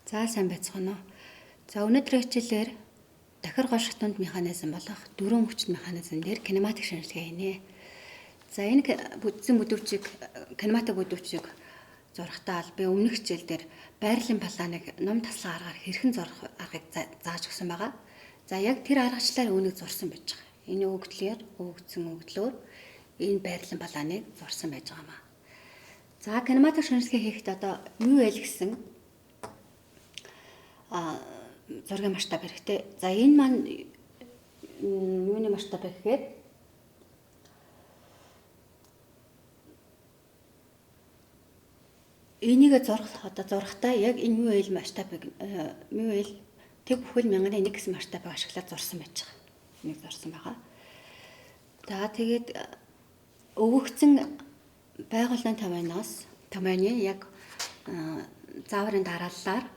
За сайн байцгаана уу. За өнөөдрийн хичээлээр дахир гол шатунд механизм болох дөрвөн хүчин механизм дээр кинематик шинжилгээ хийнэ. За энэ кинематик бүдүүчийг зурхтаа би өмнөх хичээл дээр байрлалын планыг ном таслан аргаар хэрхэн зурх аргыг зааж өгсөн байгаа. За яг тэр аргачлаар үүнийг зурсан байж байгаа. Энэ өгдлөөр өгдсөн өгдлөөр энэ байрлалын планыг зурсан байж байгаа маа. За кинематик шинжилгээ хийхэд одоо юу вэ гэсэн зургийн масштаб хэрэгтэй. За энэ маань юуны масштаб гэхээр энийг зурхтаа яг энэ мюэл масштабыг мюэл тэг бүхэл 1001 гэсэн масштабыг ашиглаад зурсан байж байгаа. Энийг зурсан байгаа. За тэгээд өгөгдсөн байгууллагын томьёоны яг зааврын дарааллаар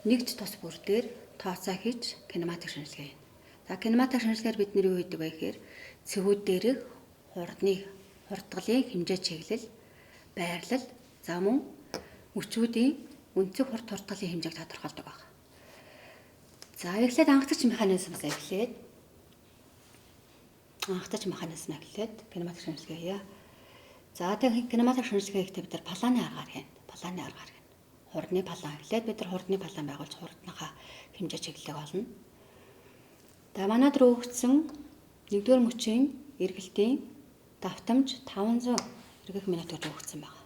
нэгд тус бүр дээр тооцоо хийж кинематик шинжилгээ хийнэ. За кинематик шинжилгээр бид нэр юу хийдэг вэ гэхээр цэгүүд дээрх хурдгалын хэмжээ чиглэл, байрлал, за мөн мөчүүдийн өнцөг хурдгалын хэмжээг тодорхойлдог байна. За эхлээд анхдагч механизмаас эхлээд кинематик шинжилгээ хийе. За тэгээд кинематик шинжилгээ хийхдээ бид нар планы аргаар хийнэ. Хурдны план. Эхлээд бид нар хурдны план байгуулж хурдныхаа хэмжээ чиглэлийг олно. За манайд руу өгсөн 1-р мөчийн эргэлтийн давтамж 500 эргэх минут гэж өгсөн байна.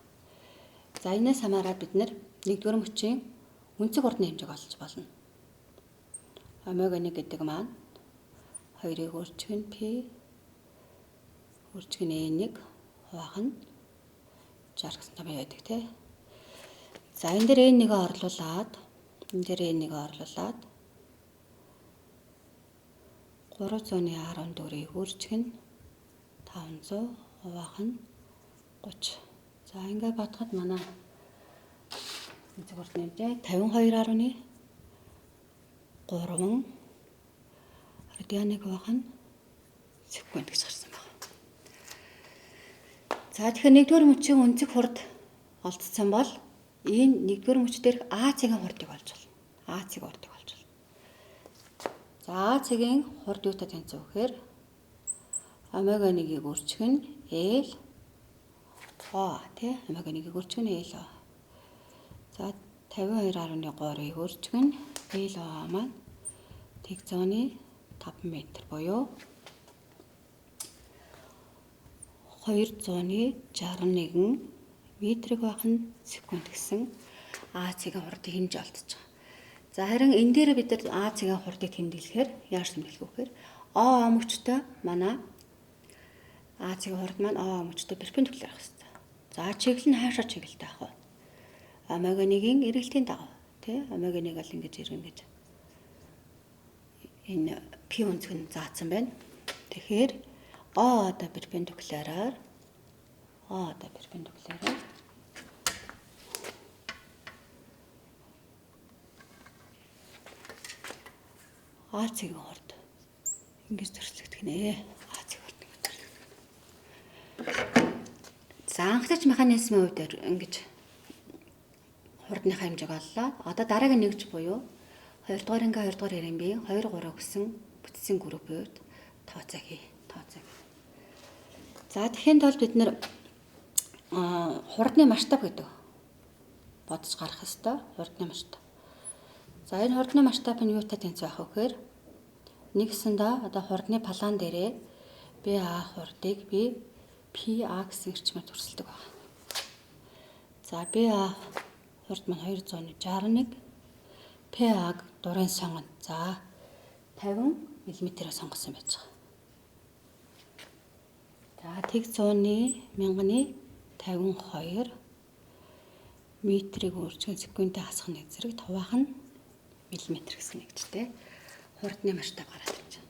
За энэс хамаараад бид нар 1-р мөчийн өнцөг хурдны хэмжээг олж болно. омега 1 гэдэг маань 2-ыг өрчгөн P өрчгөн E1 хуваах нь 60 гэсэн том байдаг тий. За энэ дээр E1-ийг орлуулад 314-ийг өрчгөн 500 хуваах нь 30. За ингээд бодоход манай өнцөг хурдны хэмжээ 52.3 радианыг хуваах нь секунд гэж гарсан байна. За тэгэхээр 1-р мөчийн өнцөг хурд олдсон бол энэ 1-р мөч дээрх А-цэгийн хурдыг олж болно. За А-цэгийн хурд юутай тэнцвэ гэхээр омега 1-ийг өрчгөн L O тий омега 1-ийг өрчгөн L O. За 52.3-ыг өрчгөн L O маань 105 м буюу 261 метрийг байх нь секунд гэсэн А-цэгийн хурдын хэмжээ олдож байгаа. За харин энэ дээр бид нар А-цэгийн хурдыг тэмдэглэхээр яаж тэмдэглэх вэ гэхээр О мөчтэй манай А-цэгийн хурд маань О мөчтэй перпендикуляр байх хэрэгтэй. За чиглэл нь хаашаа чиглэлтэй байх вэ? Омега 1-ийн эргэлтийн дагав тий омега 1 бол ингэж иргэн гэж энэ P өнцөг нь заасан байна. Тэгэхээр O-да перпендикуляраар А-цэгийн хурд ингэж зөрчилдөх нэ. За анхдагч механизмын хувьд ингэж хурдныхаа хэмжээг оллоо. Одоо дараагийн нэгж буюу 2-р анги 2-р ирэмбийн 2 3 гэсэн бүтцийн группийн хувьд тооцоо хий. За тэгэхээр тул бид нэр хурдны масштаб гэдэг бодож гарах ёстой. Хурдны масштаб. За энэ хурдны масштаб нь юутай тэнцвэ байх вэ гэхээр нэгсэндээ одоо хурдны план дээрээ BA хурдыг би PA гэсэн эрчмээр төрсөлдөг байна. За BA хурд маань 261, PA-г дурын сонгоно. За 50 мм-ээр сонгосон байж байгаа. За 1052 метрийг өрчгөн секундын хасах нэг зэрэг хуваах нь миллиметр гэсэн нэгжтэй хурдны масштаб гараад ирж байна.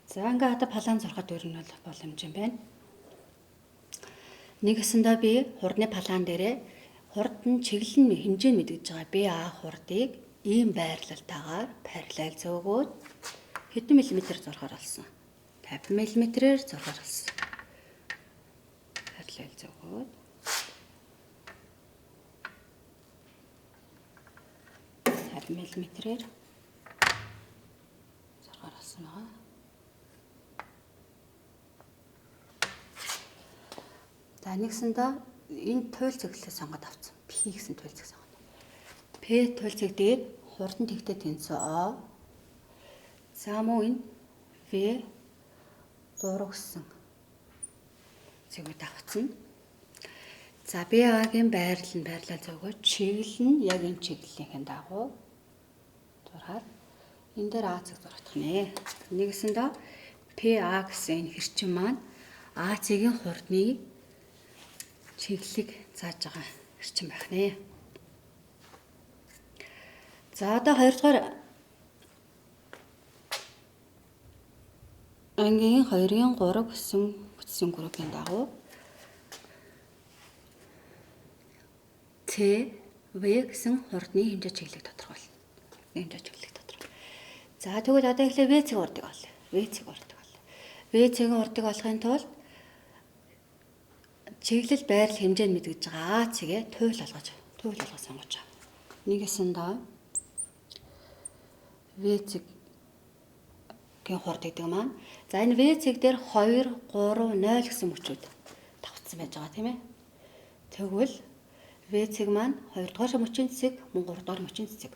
За ингээ одоо план зурхад өөр нь бол боломж юм байна. Нэгэсэндээ би хурдны план дээрээ хурдны чиглэл нь хэмжээ нь мэдэгдэж байгаа BA хурдыг ийм байрлалтаагаар параллел зөөгөөд хэдэн миллиметр зурхаар олсон? 50 мм-ээр зурхаар олсон. Параллел зөөгөөд мм-ээр зургаар авсан байгаа. За нэгсэндээ энэ туйл цэглэлээ сонгоод авсан. P гэсэн туйл цэг сонгоод. P туйл цэг дээр хурдан тэгтэй тэнцээ O. За мөн энэ V 3 гэсэн цэгийг авцсан. За BA-гийн байрлал зөвгөө чиглэл нь яг энэ чиглэлийн дагуу зургаар энэ дээр А цэг зурагдах нэ. Нэгсэндээ PA гэсэн энэ хэрчим маань А цэгийн хурдны чиглэлийг зааж байгаа хэрчим байх нэ. За одоо 2 дугаар ангийн 2-ын 3 гэсэн бүтцийн группийн дагуу T, V гэсэн хурдны хэмжээ чиглэлийг тодорхойлно. Хэмжээ чиглэлийг тодорхойлно. За тэгвэл одоо эхлээ V цэг хурдыг олъё. V цэг хурдыг олъё. V цэгийн хурдыг олохын тулд чиглэл байрлал хэмжээнд мэдгэж байгаа А цэгээ туйл олгож сонгож байгаа. Нэгэсэндээ V цэгийн хурд гэдэг маань за энэ V цэг дээр 2, 3, 0 гэсэн мөчүүд давтсан байж байгаа тийм ээ. Тэгвэл V цэг маань 2 дугаар мөчийн цэцэг, мөн 3 дугаар мөчийн цэцэг.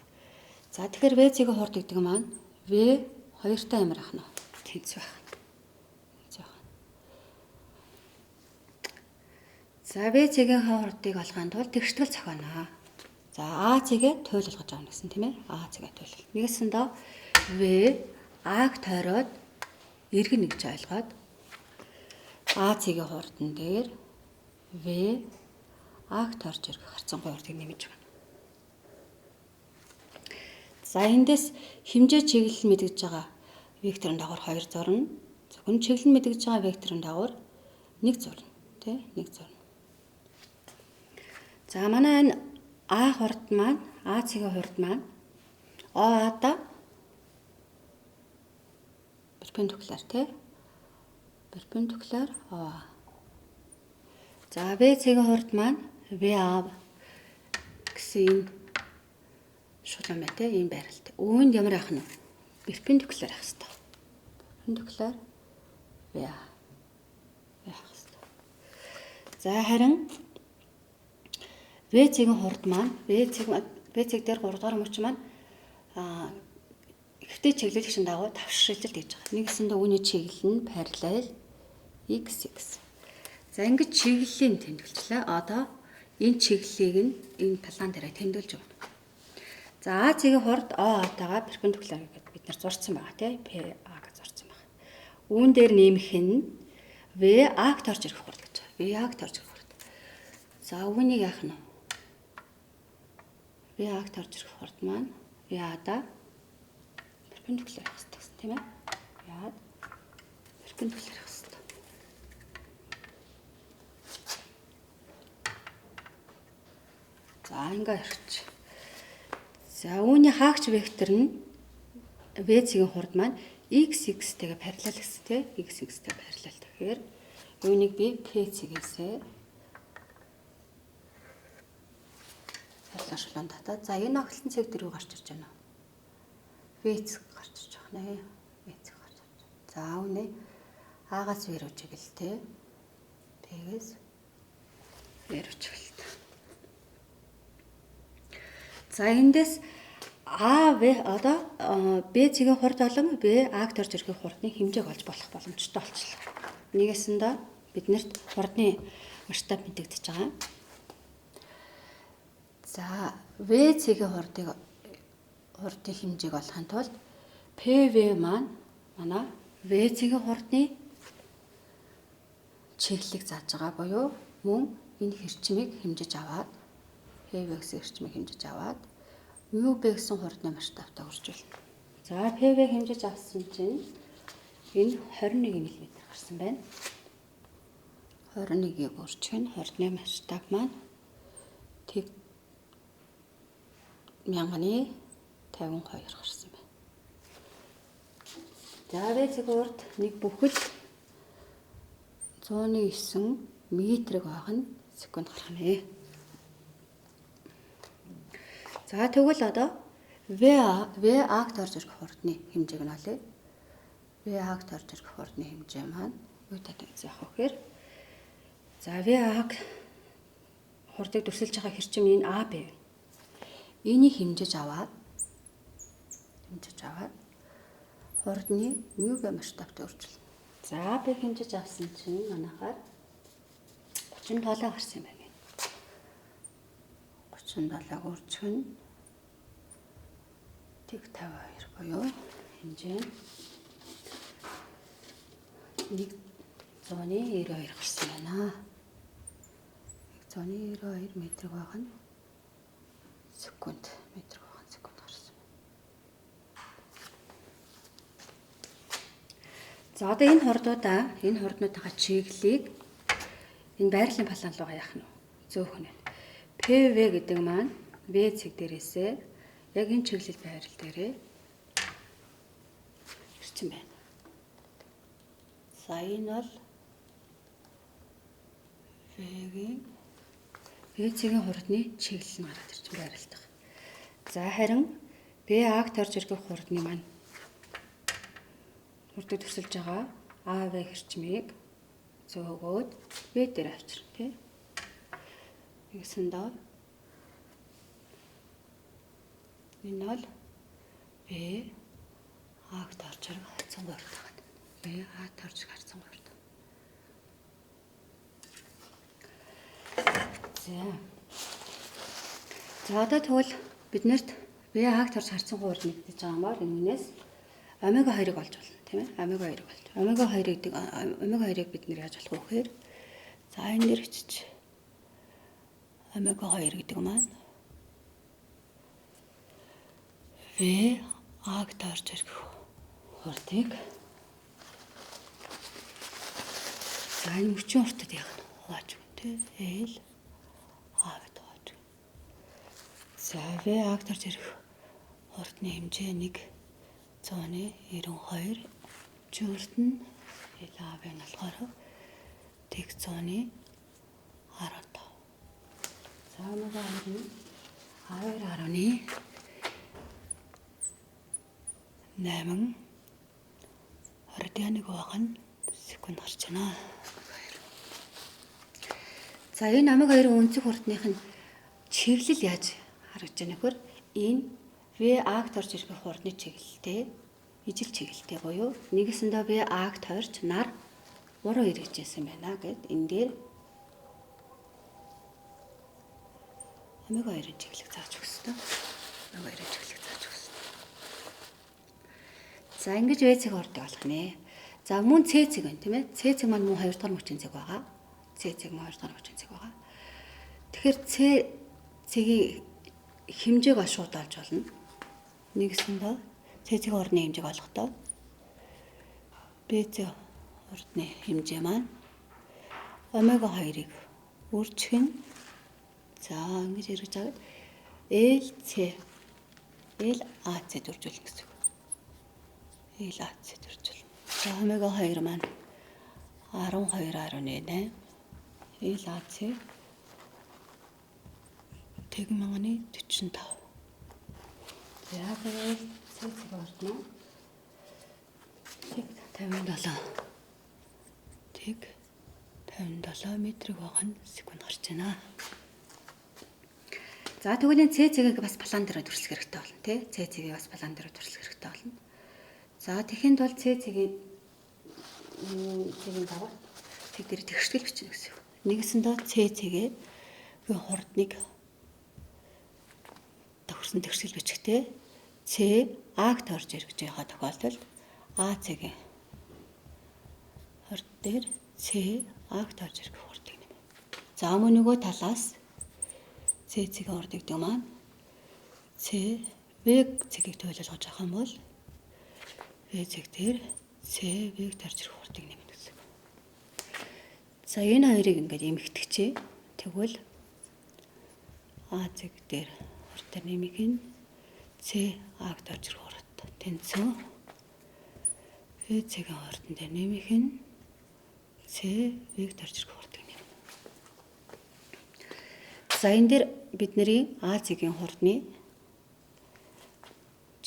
За тэгэхээр V цэгийн хурд гэдэг маань V 2-тай амар ах нь тэнцвэх байх. За V цэгийн хурдыг олохын тулд тэгштгэл зохионоо. За А цэгээ туйл олгож байгаа гэсэн тийм ээ. А цэгээ туйл. Нэгсэндээ V А-г тойроод эргэн нэгж ойлгоод А цэгийн хурдан дээр V А-г тойрч ирэх харьцангуй хурдыг нэмэж байна. За эндээс хэмжээ чиглэл мэдгэж байгаа векторын дагавар 2 зурна. Зөвхөн чиглэл мэдгэж байгаа векторын дагавар 1 зурна. Тэ 1 зурна. За манай энэ А хурд маань А цэгийн хурд маань ОА-да перпендикуляр тий. Перпендикуляр ОА. За B цэгийн хурд маань VA гэсэн шулуун бай тий ийм байралтай. Үүнд ямар ах нь перпендикуляр ах хэвээр. Перпендикуляр VA. За харин V цэгийн хурд маань V цэг дээр 3 дугаар мөч маань ихтэй чиглэлшин дагуу давшилжилт хийж байгаа. Нэгсэндээ үүний чиглэл нь параллел XX. За ингэж чиглэлийн тэмдэглэлээ. Одоо энэ чиглэлийг нь энэ талаан дээр тэмдэглэж байна. За А цэгийн хурд ОА-тайгаа перпендикуляр гэдээ бид нар зурцсан байгаа тийм PA гэж зурцсан байгаа. Үүн дээр нэмэх нь VA-г торж ирэх хурд гэж. VA-г торж ирэх хурд. За үүнийг яах нь? VA-г торж ирэх хурд маань VA-да перпендикуляр байх гэсэн тийм ээ. VA-д перпендикуляр байх гэсэн. За ингээ ирч. За үүний хаагч вектор нь V цэгийн хурд маань XX-тэйгээ параллел гэсэн тийм XX-тэй параллел. Тэгэхээр үүнийг би P цэгээсээ шулуун татаад за энэ огтлон цэг дөрөв гарч ирж байна. V цэг гарч ирж байгаа нэ. V цэг гарч ирж байна. За үнэ А-гаас V рүү чиглэлтэй. Тэгээс V рүү чиглэлтэй. За эндээс А, В одоо B цэгийн хурд болон B А-г торж ирэхийг хурдны хэмжээг олж болох боломжтой болчихлоо. Нэгээсэндээ биднэрт хурдны масштаб мэдэгдэж байгаа. За V цэгийн хурдын хэмжээг олохын тулд PV маань манай V цэгийн хурдны чиглэлийг зааж байгаа буюу мөн энэ хэрчмийг хэмжиж аваад PV гэсэн хэрчмийг хэмжиж аваад UB гэсэн хурдны масштабтай үржүүлнэ. За PV хэмжиж авсан чинь энэ 21 мм гарсан байна. 21-ийг үржих нь хурдны масштаб маань 1052 гарсан байна. За V цэгийн хурд нэг бүхэл 109 метрийг байх нь секунд гарах нэ. За тэгвэл одоо V-аг орж ирэх хурдны хэмжээг нь олъё. V-аг орж ирэх хурдны хэмжээ маань юу татагдсан яах вэ гэхээр за V-аг хурдыг дүрсэлж байгаа хэрчим энэ AB. Энийг хэмжиж аваад хурдны μ-г масштабт өөрчилнө. За AB хэмжиж авсан чинь манайхаар 37 гарсан юм байна. 37-г өөрчгөн тэг 52 буюу хэмжээ нь 192 гарсан байна. 192 метрийг байгаа нь секунд гарсан. За одоо энэ хурднуудаа чиглэлийг энэ байрлалын план руу яах нь зөөхөн байна. PV гэдэг маань V цэг дээрээсээ яг энэ чиглэл байрал дээрээ ирсэн байна. За энэ бол V цэгийн хурдны чиглэл нь гараад ирж байралтай. За харин B-аг орж ирэх хурдны маань хурдыг төсөлж байгаа AV хэрчмийг зөөгөөд V дээр авчир тий. Нэгсэндээ энэ бол B-аг орж ирэх хацсан гурд байна. B-аг орж гарсан гурд. За одоо тэгвэл биднэрт V-аг орж гарсан гурд нэгдэж байгаа маар энэс омега 2-ыг олж болно тийм ээ. Омега 2-ыг олж. Омега 2-ыг бид нэр яаж олох вэ гэхээр за энэ дээр бичиж омега 2 гэдэг маань V-аг орж ирэх хурдыг за энэ мөчийн хурдад яг хувааж өгнө тийм L хавд хувааж. За V-аг орж ирэх хурдны хэмжээ 192 журд нь L-ав нь болохоор тэг 115. За омега 2.8 21 байгаа нь секунд гарч байна. За энэ омега 2 өнцөг хурдных нь чиглэл яаж харагдж байна гэхээр энэ V-аг орж ирэх хурдны чиглэлтэй ижил чиглэлтэй буюу нэгэсэндээ V-аг орж нар уруу эргэжсэн байна гэд энэ дээр омега 2 чиглэлийг зааж өгсөн. Омега 2 чиглэлийг зааж өгсөн. За ингэж V цэг хурдыг олох нэ. За мөн C цэг байна тийм ээ. C цэг маань мөн 2 дахь мөчийн цэг байгаа. C цэг мөн 2 дахь мөчийн цэг байгаа. Тэгэхээр C цэгийн хэмжээг шууд олж болно. Нэгсэндээ C цэгийн хурдны хэмжээг олохдоо B цэг хурдны хэмжээ маань омега 2-ыг үржих нь за ингэж эргэж аваад LAC дүржүүлнэ гэсэн үг. LAC дүржүүлнэ. За омега 2 маань 12.8 LAC тэгмэнганы 45. Яг л цэцэг орно. Тэг 57. Тэг 57 метрийг байгаа нь секунд гарч байна. За тэгвэл энэ C цэгийг бас план дээр дүрслэх хэрэгтэй болно тий. C цэгийг бас план дээр дүрслэх хэрэгтэй болно. За тэгэхэд бол C цэгийн даваа тэг дээр тэгшгэл бичнэ гэсэн үг. Нэгэсэндээ C цэгээ хурдныг төгссөн тэгшгэл бичихтэй C аг орж ирж байгаа тохиолдолд А цэгийн хурд дээр C аг орж ирэх хурдыг нэмэ. За мөн нөгөө талаас C цэгийн хурд гэдэг маань C V цэгийг төлөвлөж байгаа юм бол V цэг дээр C V-г тарж ирэх хурдыг нэмнэ гэсэн. За энэ хоёрыг ингээд эмхтгэжээ. Тэгвэл А цэг дээр хурд дээр нэмэх нь C аг тарж ирэх хурд тэнцэн V цэгийн хурдан дээр нэмэх нь C V-г тарж ирэх хурдыг нэмнэ. За энэ дээр бидний А цэгийн хурдны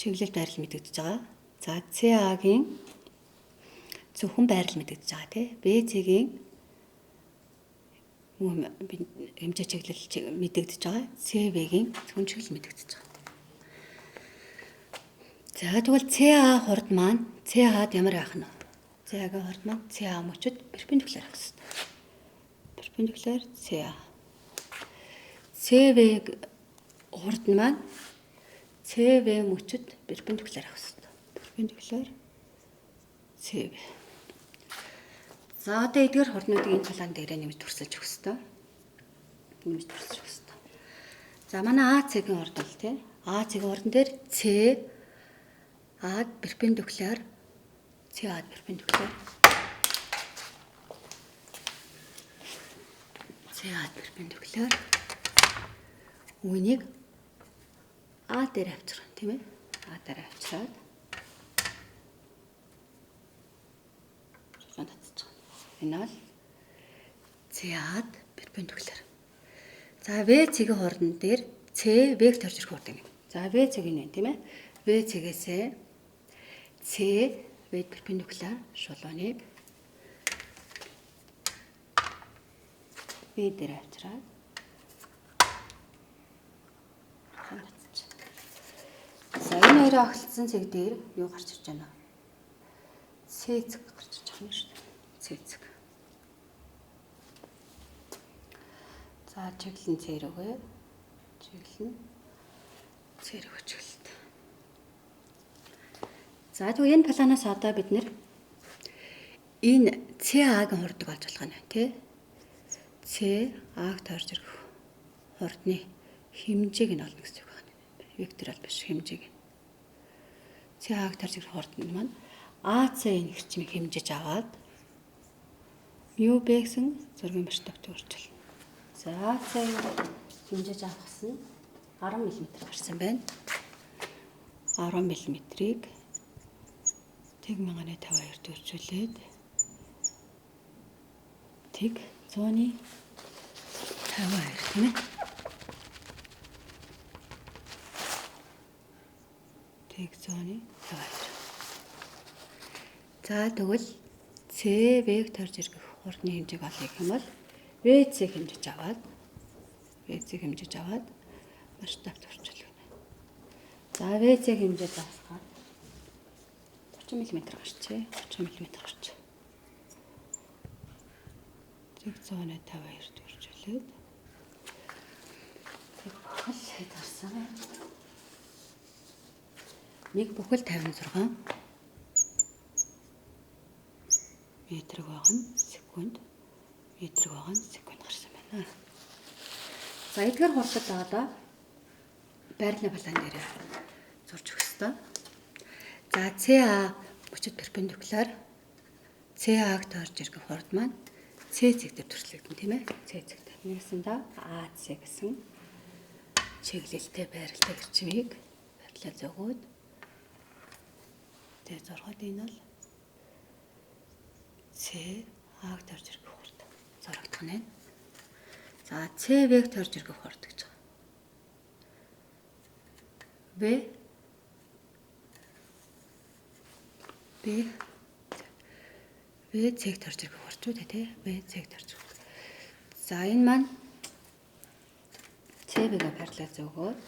чиглэл байрлал мэдэгдэж байгаа. За CA-гийн зөвхөн байрлал мэдэгдэж байгаа тий. BC-гийн хэмжээ чиглэл мэдэгдэж байгаа. CV-гийн зөвхөн чиглэл мэдэгдэж байгаа. За тэгвэл CA хурд маань CA-д ямар байх нь вэ? CA-гийн хурд маань CA мөчөд перпендикуляр байх хэрэгтэй. Перпендикуляр CA. CV хурд маань CV мөчөд перпендикуляр байх хэрэгтэй. Перпендикуляр CV. За одоо эдгээр хурднуудыг энэ талаан дээрээ нэмж төрсөж өгөх хэрэгтэй. Нэмж төрсөж өгөх хэрэгтэй. За манай AC-гийн хурд бол тийм AC-гийн хурдан дээр CA-д перпендикуляр CA-д перпендикуляр CA-д перпендикуляр үүнийг А дээр авчрах тийм ээ. А дээр авчраад татчих. Энэ бол CA-д перпендикуляр. За VC-ийн хурдан дээр C вектор төрж ирэх хурд юм. За VC-ийн тийм ээ. VC-гээсээ C вед перпендикуляр шулууныг V дээр авчраад за энэ хоёроо огтлцсон цэг дээр юу гарч ирж байна? C цэг гарч ирж байгаа юм шүү дээ. C цэг. За чиглэн цэрүүгээ. Чиглэн цэрүүг чиглэлт. За тэгвэл энэ планаас одоо бид нэр энэ CA-гийн хурдыг олж болох нь тий. CA-г тойрж ирэх хурдны хэмжээг нь олно гэсэн үг байна. Векторал биш хэмжээг. CA-г тойрж ирэх хурдны маань AC-ийн хэрчмийг хэмжиж аваад μB гэсэн зургийн масштабт өөрчилнө. За AC-ийн хэмжиж авахсан 10 мм гарсан байна. 10 мм-ийг тэг 1052-д өржүүлээд тэг 100-ны 52 тийм ээ. Тэг 100-ны 52. За тэгвэл CV-г тойрж ирэх хурдны хэмжээг олъё гэх юм бол VC хэмжиж аваад масштабт өржүүлнэ. За VC хэмжиж авахаар 30 мм гарчээ. 30 мм гарч. Тэг 152-д өржүүлээд тэг бүхэл хэд гарсан? 1 бүхэл 56 метрэг байгаа нь секунд. Метрэг байгаа нь секунд гарсан байна. За эдгээр хурдад одоо байрлалын план дээр зурж өгөх ёстой. За CA мөчөд перпендикуляр CA-г тойрж ирэх хурд маань C цэгтэр төрслөгдөн тийм ээ. C цэгтэр. Нэгсэндээ AC гэсэн чиглэлтэй байрлалтай хэрчмийг байрлал зөөгөөд тэг зургаад энэ бол CA-г тойрж ирэх хурд зурагдах нь. За CV-г тойрж ирэх хурд гэж байгаа. VC-г тойрж ирэх хурд үү тий? VC-г тойрж ирэх. За энэ маань CV-г байрлал зөөгөөд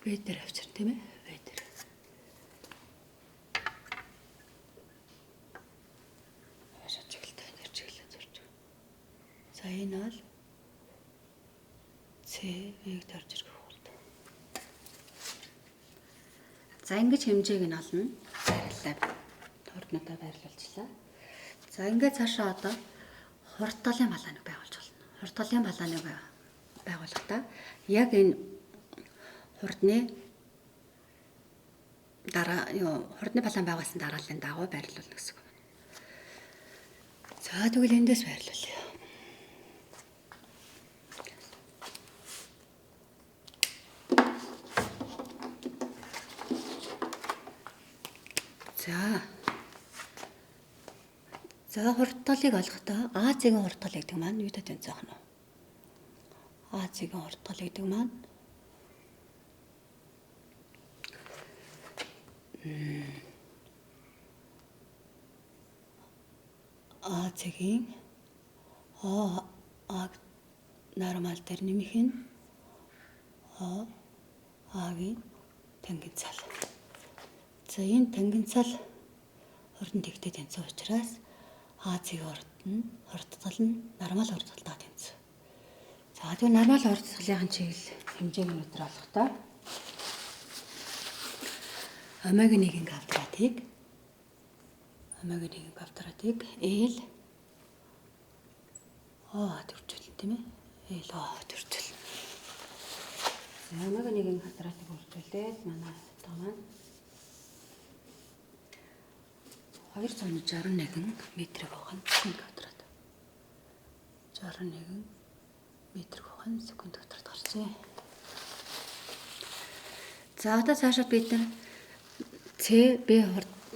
V дээр авчир тийм ээ. V дээр. Чиглэлтэй дээр чиглэлээ зурж. За энэ бол CV-г тойрж ирэх хурд. За ингэж хэмжээг нь олно. Байрлалаа. Хурднуудаа байрлуулчлаа. За ингээд цаашаа одоо хурдталын балааныг байгуулж болно. Хурдталын балааныг байгуулахдаа яг энэ хурдны хурдны балаан байгуулсан дарааллын дагуу байрлуулна гэсэн үг. За тэгвэл эндээс байрлуулъя. За хурдталыг олохдоо AC-гийн хурдтал гэдэг маань юу гэдэг вэ? А-гийн хурдтал гэдэг маань А-гийн А нормал дээр нэмэх нь А-гийн тангенцал. За энэ тангенцал хордон тэгтэй тэнцүү учраас А-гийн хурдтал нь нормал хурдталтай тэнцүү. За тэгвэл нормал хурдталын чиглэл хэмжээг нь өдр олохдоо омега-1-ийн квадратыг L төржүүл тийм ээ. L төржүүл. Омега-1-ийн квадратыг үржүүлээд манай одоо маань 261 метрийг авах нь секунд квадрат. 61 метрийг авах нь секунд квадрат гарчээ. За одоо цаашаа бид нар C, B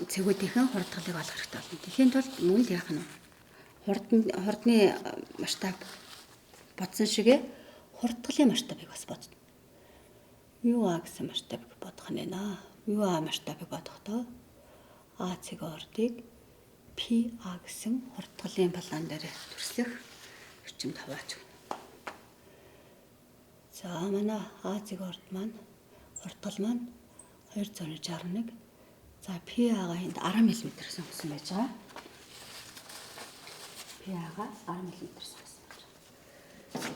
цэгүүдийн хурдталыг олох хэрэгтэй болно. Тэхийн тулд мөн л яах нь хурдны масштаб бодсон шигэ хурдталын масштабыг бас бодно. µA гэсэн масштабыг бодох нь байна. µA масштабыг бодохдоо А-гийн хурдыг PA гэсэн хурдталын балаан дээр төрслөх орчимд хавааж өгнө. За манай А-гийн хурдтал маань 261. За PA-га энд 10 мм сонгосон байж байгаа. PA-га 10 мм сонгосон байж байгаа.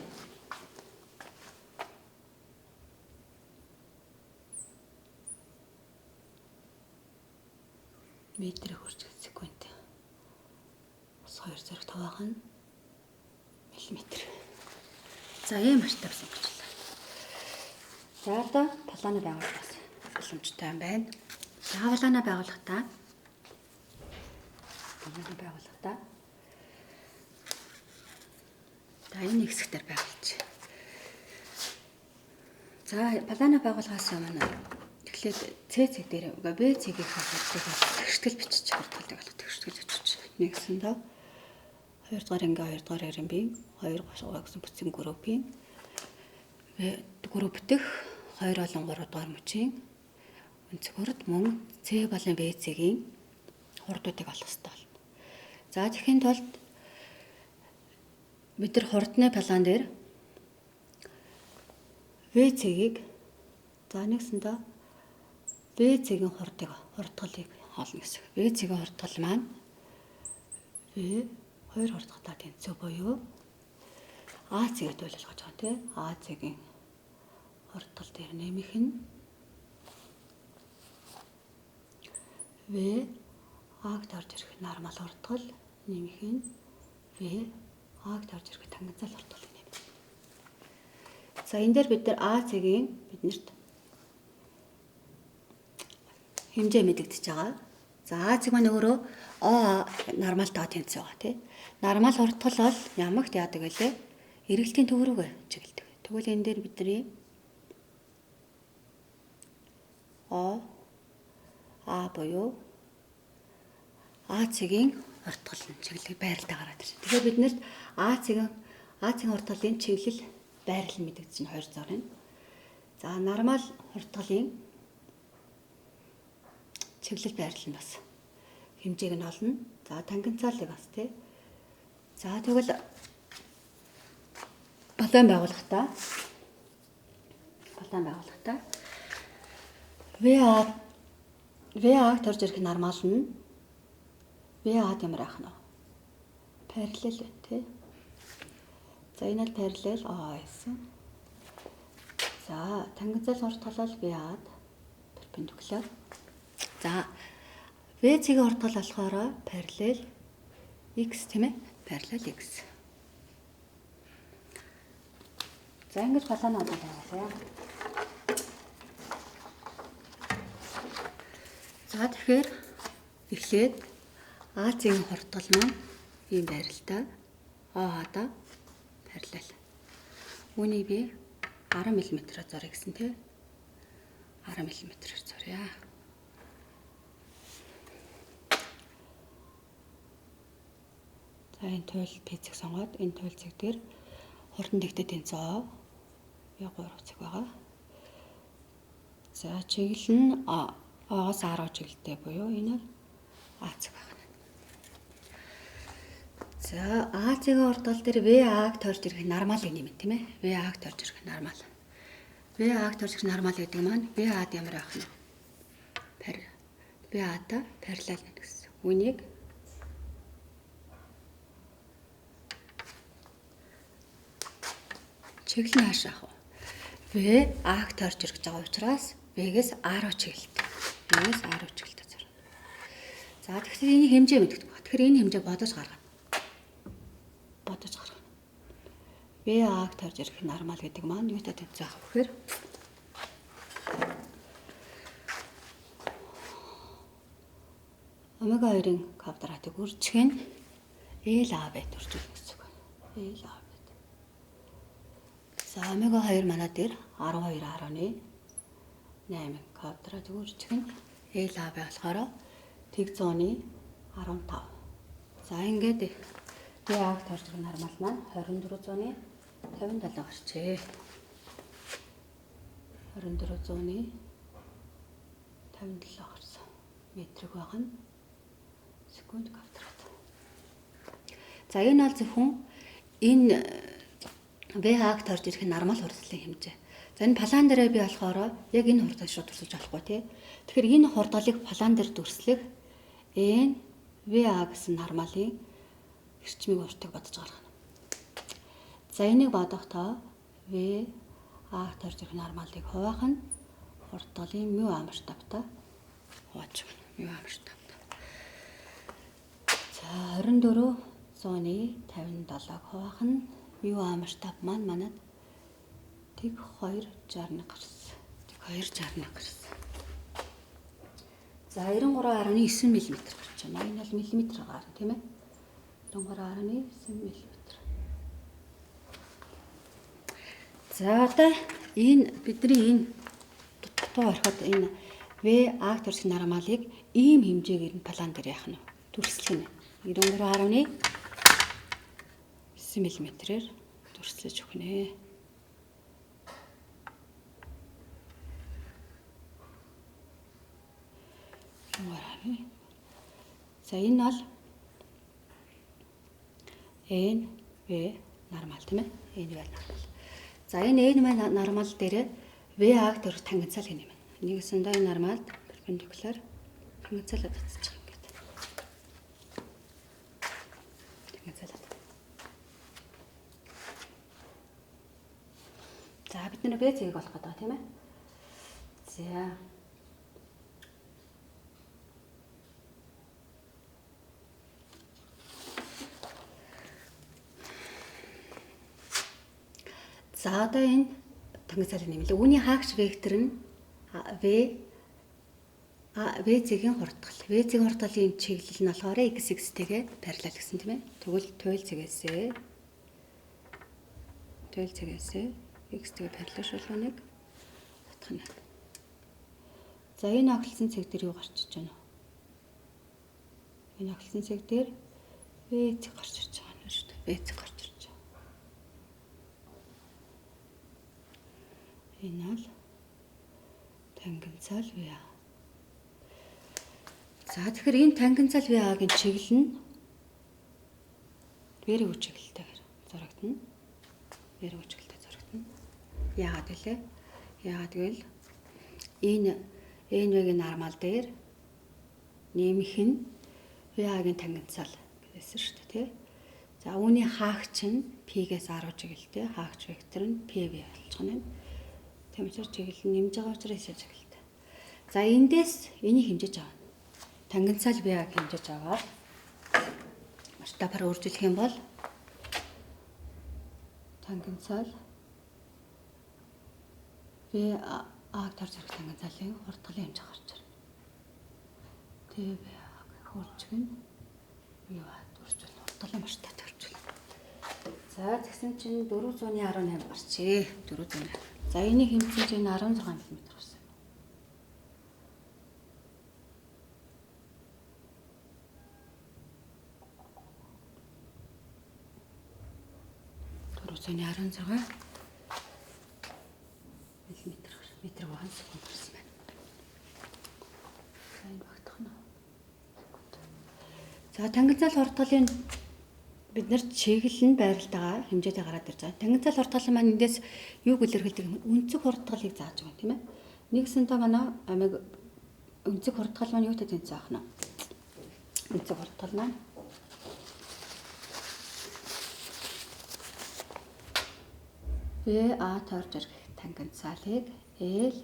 Метрийг хүрчил секунд. Бас 2 зэрэг таваах нь миллиметр. За ийм масштаб сонгочлаа. За одоо планы байгуулах бас боломжтой юм байна. За планы байгуулахдаа энэ хэсгээр байгуулж. За планы байгуулахаас өмнө тэгэхээр С цэг дээр Б цэгийн хурдыг тэгштгэл бичиж хурдталыг олох тэгштгэл бичиж. Нэгсэндээ 2 дугаар анги 2 дугаар харимбийн 2 гэсэн бүтцийн группийн групп дэх 2 болон 3 дугаар мөчийн өнцгөрд мөн С болон В цэгийн хурдуудыг олох хэрэгтэй болно. За тэгэхийн тулд бид нар хурдны план дээр В цэгийг за нэгсэндээ В цэгийн хурдталыг олно гэсэн. В цэгийн хурдтал маань В 2 хурдталтай тэнцүү буюу А цэгийг төлөвлөж байгаа тийм. А цэгийн хурдтал дээр нэмэх нь В А-г орж ирэх нормал хурдтал нэмэх нь В А-г орж ирэх тангенцал хурдтал нэмэх. За энэ дээр бид нар А цэгийн биднэрт хэмжээ мэдэгдэж байгаа. За А цэг маань өөрөө А нормалтайгаа тэнцүү байгаа тийм. Нормал хурдтал бол ямагт яадаг вэ? Эргэлтийн төв рүүгээ чиглэдэг. Тэгвэл энэ дээр бидний А буюу А цэгийн хурдтал нь чиглэл байралтай гараад ирсэн. Тэгэхээр биднэрт А цэгийн хурдталын чиглэл байрал нь мэдэгдэж байна 2 зургийн. За нормал хурдталын чиглэл байрал нь бас хэмжээг нь олно. За тангенцалыг бас тий. За тэгвэл балан байгуулахдаа VA-г төрж ирэх нормал нь VA ямар ах нь параллел тий. За энэ бол параллел А гэсэн. За тангенцал хурдтал бол VA-д перпендикуляр. За В цэгийн хурдтал болохоор параллел X тийм ээ. Параллел X. За ингэж балаанаа байгуулъя. За тэгэхээр эхлээд А цэгийн хурдтал маань ийм байралтай А-да параллел. Үүнийг би 10 мм-аар зуръя гэсэн тийм. 10 мм-аар зуръя. За энэ туйл пэцэг сонгоод энэ туйл цэг дээр хурдан тэгтэй тэнцүү B 3 цаг байгаа. За чиглэл нь А-аас 10 чиглэлтэй буюу энэ А цаг байна. За А-ийн уртгал дээр VA-г тойрч ирэх нормал юм тийм ээ. VA-г тойрч ирэх нормал. VA-г тойрч ирэх нормал гэдэг маань VA-д ямар байх нь? VA-да параллел нэ гэсэн. Үнийг чиглэл нь хааш авах вэ? V A-г тойрч ирэх гэж байгаа учраас V-гээс A руу чиглэлтэй. V-гээс A руу чиглэлтэй зарна. За тэгэхээр энэ хэмжээ мэддэг байна. Тэгэхээр энэ хэмжээг бодож гаргана. V A-г тойрч ирэх нормал гэдэг маань юутай тэнцэх вэ гэхээр омега 2-ын квадратыг үржих нь LAB төржүүлнэ гэсэн үг байна. LAB. За омега 2 манай дээр 12.8 квадратыг үржих нь LAB болохоор тэг 100-ны 15. За ингээд V A-г тойрч ирэх нормал маань 2400-ны 57 гарчээ. 2400-ны 57 гарсан. Метрик байгаа нь секунд квадрат. За энэ бол зөвхөн энэ V A-г тойрч ирэх нормал хурдлын хэмжээ. За энэ план дээрээ би болохоор яг энэ хурдыг шууд дүрслэж болохгүй тий. Тэгэхээр энэ хурдгалыг план дээр дүрслэх энэ V A гэсэн нормалын эрчмийг уртыг бодож гаргана. За энийг бодохдоо V A-г тойрч ирэх нормалыг хуваах нь хурдгалын μ А масштабтай хувааж байна. μ А масштаб. За 2400-ны 57-г хуваах нь μ А масштаб маань манад тэг 261 гарсан. Тэг 261 гарсан. За 93.9 мм гарч байна. Энэ бол миллиметр гарна тийм ээ. 93.9 мм. За одоо энэ бидний энэ дутуу ороход энэ V A-г тойрч нормалыг ийм хэмжээгээр нь план дээр яах нь дүрслэх нь 93.9 мм-ээр дүрслэж өгөх нэ. За энэ бол N V нормал тийм ээ. N V нормал. За энэ N V нормал дээр V A-г тойрох тангенцал гэнэ юм. Нэгэсэндээ энэ нормалд перпендикуляр тангенцал татчих юм гэдэг. Тангенцал. За бид нэр B зэгийг олох гэдэг тийм ээ. За За одоо энэ тангенцалыг нэмлээ. Үүний хаагч вектор нь V-ийн хурдгал. V-ийн хурдгалын чиглэл нь болохоор x-тэйгээ параллел гэсэн тийм ээ. Тэгвэл туйл цэгээсээ x-тэйгээ параллелшуулах нэг татах нь. За энэ огтлсон цэг дээр юу гарч иж байна вэ? Энэ огтлсон цэг дээр V цэг гарч ирж байгаа юм шүү дээ. V цэг гарч ирж байгаа. Энэ бол тангенцал V A. За тэгэхээр энэ тангенцал V A-гийн чиглэл нь вэрэг чиглэлтэйгээр зурагдана. Вэрэг чиглэлтэй зурагдана. Яагаад гэлээ? Яагаад гэвэл энэ NV-гийн нормал дээр нэмэх нь V A-гийн тангенцал гэсэн шүү дээ, тий. За үүний хаагч нь P-гээс 10 чиглэлтэй, хаагч вектор нь PV болж байна. Тийм учраас чиглэл нь нэмж байгаа учраас чиглэлтэй. За эндээс энийг хэмжиж авна. Тангенцал V A-г хэмжиж аваад масштабаар өөрчилөх юм бол тангенцал V A-г тойрч ирэх тангенцалын хурдгалын хэмжээ гарч ирнэ. TV A-г хурдчих нь юу аа төрчүүл хурдгалын масштаб төрчүүл. За тэгсэн чинь 418 гарчээ. 400. За энийг хэмжиж чинь 16 мм гарсан. Төрөцөний 16. энэ багтах нь. За тангинцал хурдгалын бид нар чиглэл нь байралтайгаа хэмжээтэй гараад ирж байгаа. Тангинцал хурдгал маань эндээс юуг илэрхийлдэг юм? Үнцэг хурдгалыг зааж байгаа юм тийм ээ. Нэгсэнтэй манай амиг үнцэг хурдгал маань юутай тэнцээ ах нь? Үнцэг хурдгал маань А тойрж ирэх тангинцалыг L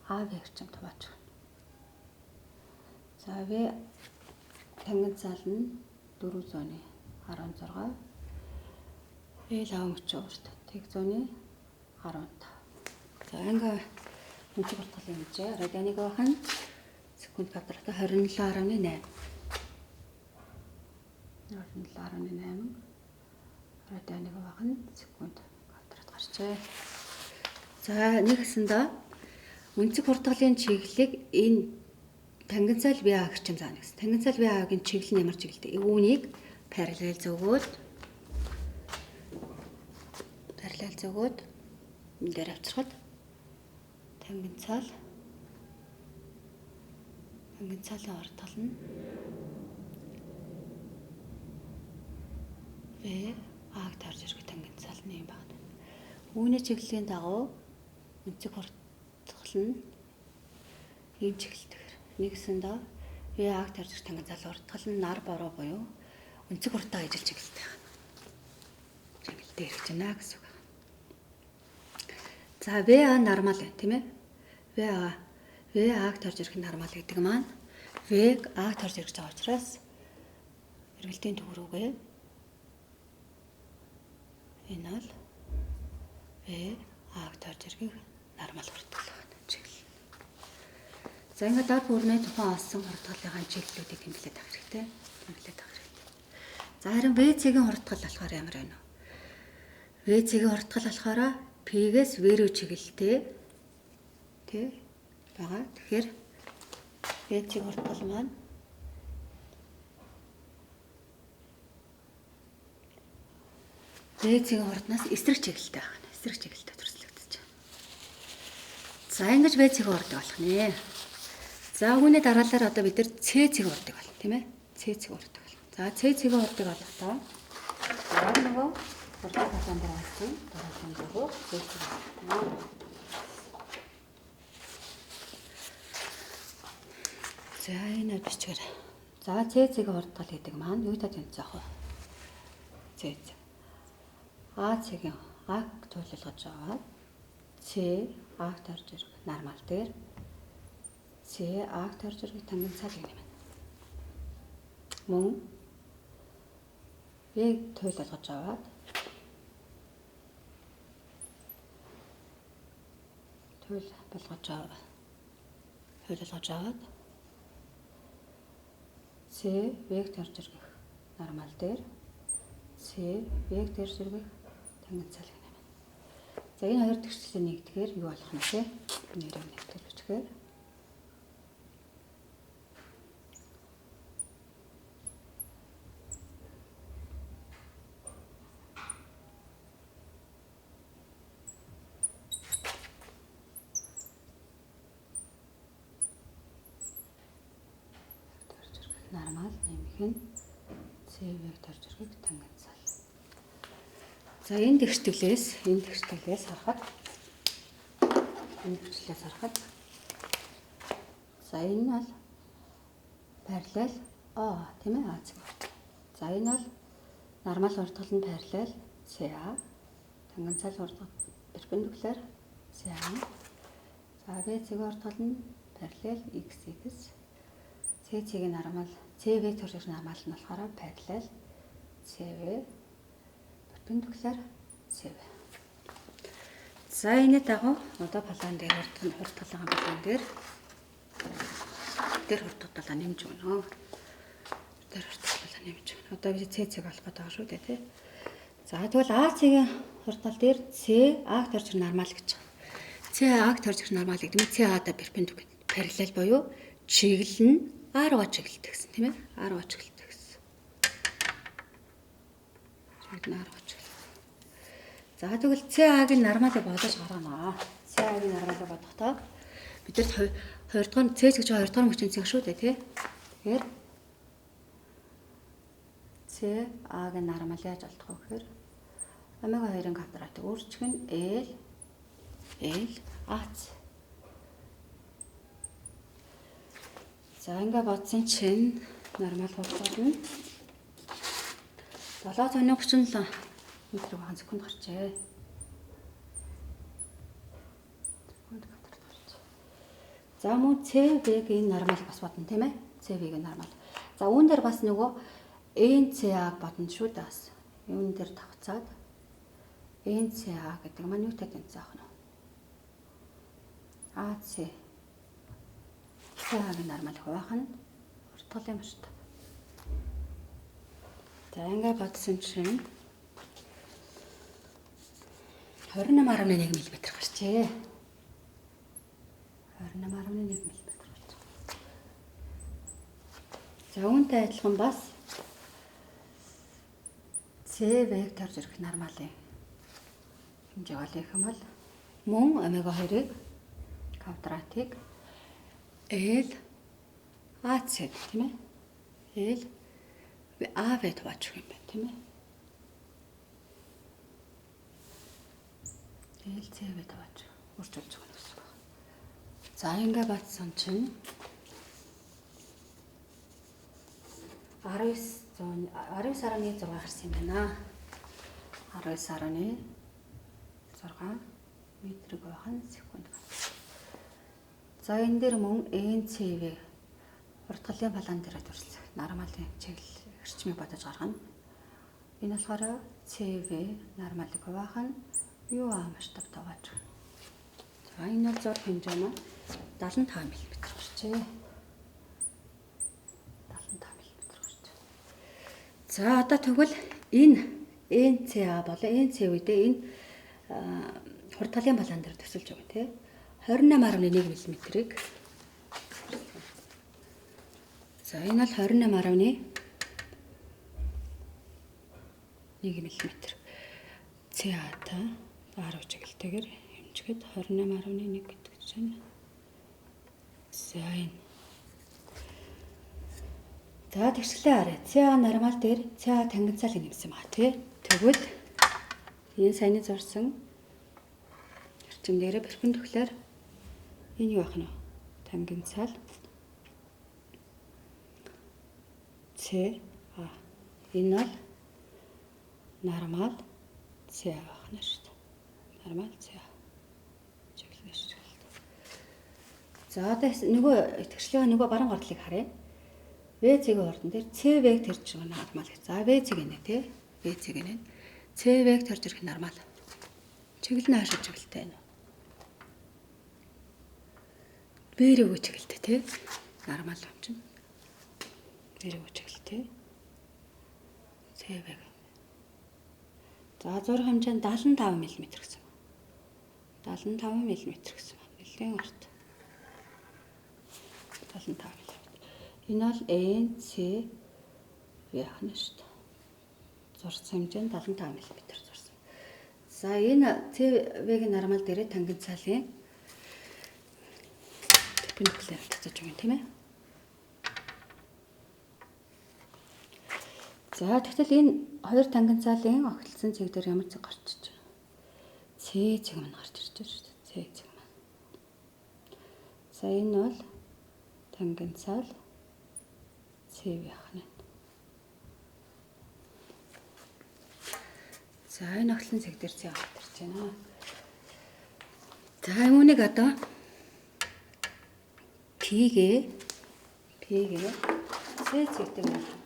А гэрчим тувааж байна. За V тангинцал нь 416 L А мөчөө урт 115. За ингээ үнцэг хурдгалын хэмжээ радианыг байх нь секунд квадраттай 27.8. 27.8 радианыг байх нь секунд квадрат гарчээ. За нэгсэндээ үнцэг хурдгалын чиглэлийг энэ тангинцал VA гэрчим заана гэсэн. Тангинцал VA-гийн чиглэл нь ямар чиглэлтэй? Үүнийг параллел зөвгөөд энэ дээр авчирхад тангинцалын хурдгал нь VA-г тарж ирэх тангинцал нь юм байна. Үүний чиглэлийн дагуу үнцэг хурдгал нь ийм чиглэлтэй. Нэгсэндээ VA-г тарж ирэх тангинцал хурдгал нь нар бороо буюу үнцэг хурдтай ижил чиглэлтэй байна. Чиглэлтэй ирэх чинь аа гэсэн үг. За VA нормал байна тийм ээ. VA-г тарж ирэх нормал гэдэг маань V-г А-г тарж ирэх байгаа учраас эргэлтийн төгрөөгөө энэ бол V-А-г тарж ирэх нормал хурдгал байна чиглэл. За ингээд дор бүрний тухайн олсон хурдгалын чиглэлүүдийг тэмдэглээд авах хэрэгтэй. За харин V-ийн хурдгал болохоор ямар байна вэ? V-ийн хурдгал болохоор P-гээс V рүү чиглэлтэй тий байгаа. Тэгэхээр V-ийн хурдгал маань V-ийн хурднаас эсрэг чиглэлтэй байна. Эсрэг чиглэлтэй төрслөгдөж байна. За ингэж V-ийн хурдаг болох нэ. За үүний дараалал одоо бид нар C-ийн хурдаг болно тийм ээ. C-ийн хурдаг болно. За C-ийн хурдаг болохдоо яг нөгөө хурдаг хаан дээр авсан дараалал нөгөө C-ийн хурдаг. За энэ бичгээр. За C-ийн хурдгал гэдэг маань юутай тэнцэх вэ? C. А-ийн А-г туйлалгаж аваад C А-г тарж ирэх нормал дээр C А-г тарж ирэх тангинцал юм байна. Мөн V-г туйлалгаж аваад C V-г тарж ирэх нормал дээр C V-г тарж ирэх тангинцал юм байна. За энэ хоёр тэгшлэлээ нэгдэхээр юу болох юм бэ? Нэрээ нэгтгэл бичгээр нормал нэмэх нь C-г тарж ирэх тангинцал. За энэ тэгшлэлээс харахад за энэ бол параллел А тийм ээ А-ийн хурдгал. За энэ бол нормал хурдгал нь параллел CA. Тангинцал хурдгал перпендикуляр CA. За V-ийн хурдгал нь параллел XX. C-ийн нормал CV төрөж нормал нь болохоор параллел CV перпендикуляр CV. За энэ дагуу одоо палан дээр хурдгалын палан дээр хурдгалаа нэмж өгнө. Одоо би C-ийг олох гэдэг шүү дээ тий. За тэгвэл А-ийн хурдгал дээр C А-г төрж нормал гэж байна. C А-г төрж нормал гэдэг нь C А-да перпендикуляр параллел буюу чиглэл нь А руугаа чиглэлтэй гэсэн тийм ээ. А руугаа чиглэлтэй гэсэн. За тэгвэл CA-гийн нормалыг бодож гаргана. CA-гийн нормалыг бодохдоо бидэрт 2 дугаар C гэж 2 дугаар мөчийн цэг шүү дээ тий. Тэгэхээр C А-г нормал яаж олдох вэ гэхээр омега 2-ын квадратыг өөрчлөх нь L AC. За ингээ бодсон чинь нормал хурдууд нь 737 метр per секунд гарчээ. За мөн CV-г нормал бас бодно тийм ээ. CV-г нормал. За үүн дээр бас нөгөө NCA-г бодно шүү дээ бас. Юун дээр тавцаад NCA гэдэг маань юу гэдэг юм заах нь. AC. CA-г нормал хуваах нь хурдгалын масштаб. За ингээ бодсон чинь 28.1 мм гарчээ. 28.1 мм гарч. За үүнтэй адилхан бас C вектор зэрэг нормалын хэмжээ олох юм бол мөн омега 2-ыг квадратыг L AC тийм ээ. L АВ тооч юм байна тийм ээ. LCV тооч өөрчилж байгаа гэсэн үг. За ингээ батсан чинь 19.6 гарсан юм байна. 19.6 метр per секунд. За энэ дээр мөн NCV хурдгалын балан дээр төрсөн. Нормалын чиглэл эрчмийг бодож гаргана. Энэ болохоор CV нормалыг хуваах нь UA масштаб таваач. За энэ бол зур хэмжээ нь 75 мм гарчээ. 75 мм гарч. За одоо тэгвэл энэ NCA болоо NCV-д энэ хурдгалын балан дээр төсөлж байгаа тийм 28.1 мм-ийг. За энэ бол 28.1 мм. CA-та 10 чиглэлтэйгээр хэмжихэд 28.1 гэдэг чинь. За энэ. За тэгшлээ арай. CA нормал дээр CA тангенцаалыг нэмсэн байгаа тий. Тэгвэл энэ саяны зурсан эрчим дээрээ перпендикуляр энэ юу ах нь тангенцаал CA. Энэ бол нормал CA байна шүү дээ. Нормал CA. Чиглэлээ шүү дээ. За одоо нөгөө итгэжлээ нөгөө баруун гордлыг харъя. V-ийн ордон дээр C вектор гэж байгаа нормал. За V-ийг нэ тий. V-ийг нэ. C вектор зэрэг нормал. Чиглэл нь хаашаа чиглэлтэй байна. V-ийн чиглэлтэй тий. Нормал юм чинь. V-ийн чиглэлтэй. C вектор. За зураг хэмжээ нь 75 мм гэсэн. 75 мм гэсэн. Нэлээд урт. 75 мм. Энэ бол NC яах нь шүү дээ. Зурсан хэмжээ нь 75 мм зурсан. За энэ CV-ийн нормал дээр тангенцаалын перпендикуляр татаж байгаа юм тийм ээ. За тэгтэл энэ хоёр тангенцаалын огтлсон цэг дээр ямар цэг гарч иж байна? C цэг мань гарч ирж байна шүү дээ. C цэг мань. За энэ бол тангенцаал CV яхна. За энэ огтлсон цэг дээр C гарч ирж байна. За үүнийг одоо P-гээ C цэгтэй байна.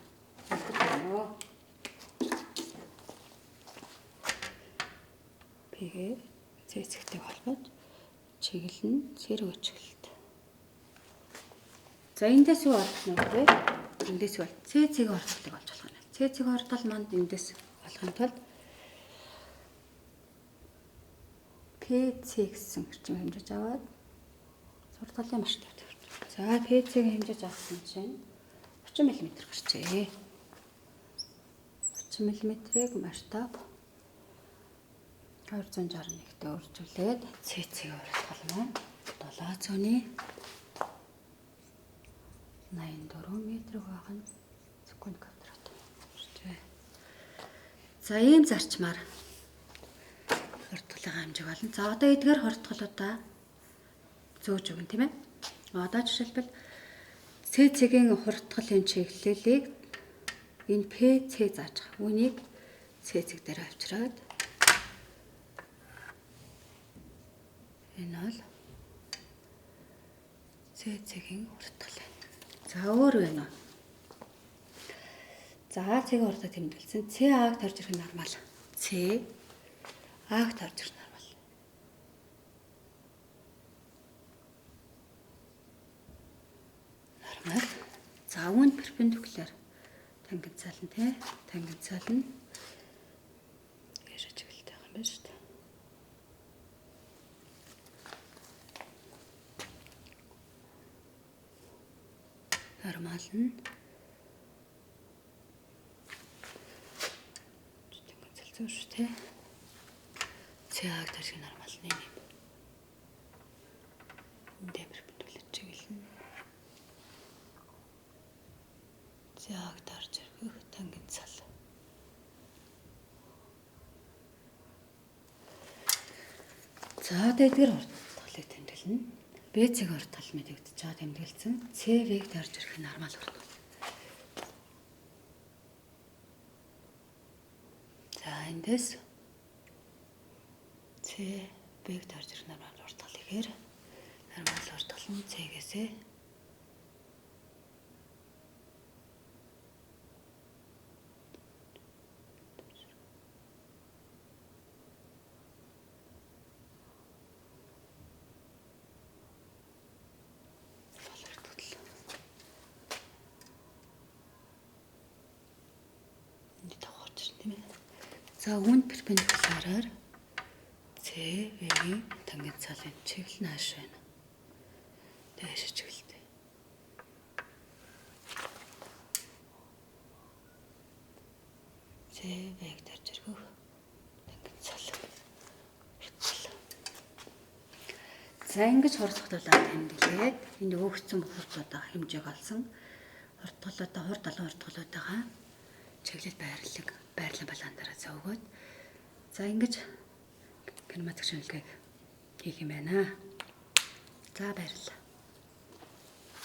P-гээ цэцэгтэй болгоод чиглэл нь сэрэг чиглэлт. За эндээс юу олох нь вэ? Эндээс бол цэцэг ордолтыг олж болох нь. Цэцэг ордол манд эндээс болохын тулд PC гэсэн хэрчим хэмжиж аваад сурталын масштаб тавьж. За PC-г хэмжиж авсан чинь 30 мм гарчээ. 30 мм-ийг масштаб 261-тэй өөрчилээд CC-г оруулах маань 700-ны 84 метр байгаа нь секунд квадрат. За ийм зарчмаар хурдгалын хэмжээг олно. За одоо эдгээр хурдгалуудаа зөөж өгнө тийм ээ. Одоо жишээлбэл ЦЦ-гийн хурдгалын чиглэлийг энэ ПЦ зааж байгаа. Үүнийг ЦЦ дээр авчираад энэ бол ЦЦ-гийн хурдгал байна. За өөр байна уу? За ЦЦ-гийн хурдгал тэмдэглэсэн. ЦА-г тарж ирэх нь нормал. ЦА-г тарж ирэх нь нормал. Нормал. За үүнд перпендикуляр тангенцал нь тий. Тангенцал нь яшаа чиглэлтэй байгаа юм байна шүү дээ. Нормал нь тангенцал зүүр шүү тий. ЦА-г тарж ирэх нормал нь юм. Энд перпендикуляр чиглэл нь ЦА-г тарж ирэх тангенцал. За одоо эдгээр хурдгалыг тэмдэглэнэ. БЦ-г хурдгал мэдэгдэж байгаа тэмдэглэсэн. ЦВ-г тарж ирэх нь нормал хурдгал. За эндээс ЦВ-г тарж ирэх нормал хурдгал ихээр нормал хурдгал нь С-гээсээ за үүнд перпендикулараар ЦВ-ийн тангенцалын чиглэл нь хааш байна. Дээш чиглэлтэй. ЦВ-г тарж ирэх тангенцал. За ингэж хурдгалуулаад тэмдэглээд энд өгөгдсөн хурдуудаа хэмжээг олсон. Хурдгалуудаа хурд олон хурдгалуудаа чиглэл байрлал балаандараа зөөгөөд за ингэж кинематик шинжилгээг хийх юм байна. За баярлалаа.